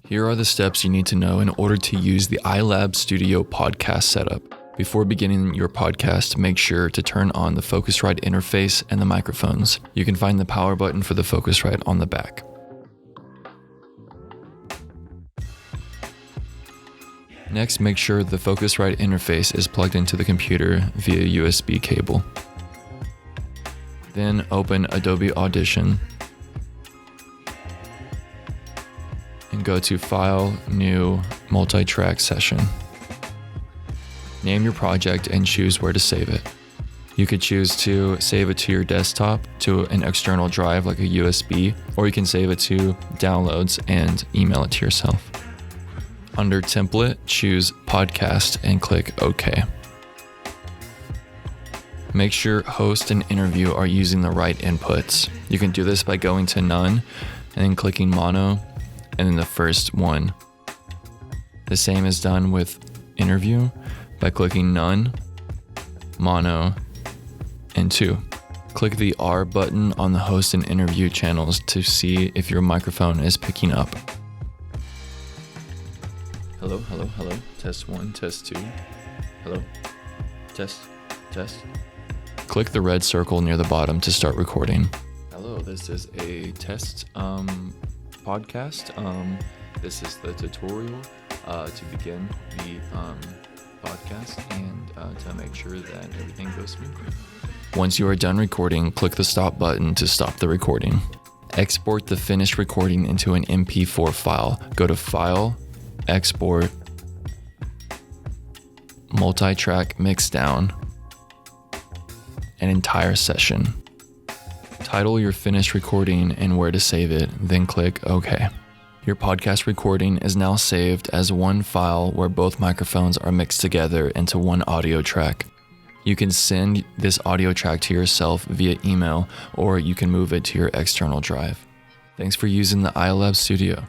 Here are the steps you need to know in order to use the iLab Studio podcast setup. Before beginning your podcast, make sure to turn on the Focusrite interface and the microphones. You can find the power button for the Focusrite on the back. Next, make sure the Focusrite interface is plugged into the computer via USB cable. Then open Adobe Audition and go to File, New, Multi-Track Session. Name your project and choose where to save it. You could choose to save it to your desktop, to an external drive like a USB, or you can save it to downloads and email it to yourself. Under Template, choose Podcast and click OK. Make sure host and interview are using the right inputs. You can do this by going to None and then clicking Mono and then the first one. The same is done with interview by clicking None, Mono, and 2. Click the R button on the host and interview channels to see if your microphone is picking up. Hello, hello, hello. Test 1, test 2. Hello. Test, test. Click the red circle near the bottom to start recording. Hello, this is a test podcast. This is the tutorial to begin the podcast and to make sure that everything goes smoothly. Once you are done recording, click the stop button to stop the recording. Export the finished recording into an MP4 file. Go to File, Export, Multi-Track Mixdown, an entire session. Title your finished recording and where to save it, then click OK. Your podcast recording is now saved as one file where both microphones are mixed together into one audio track. You can send this audio track to yourself via email, or you can move it to your external drive. Thanks for using the iLab Studio.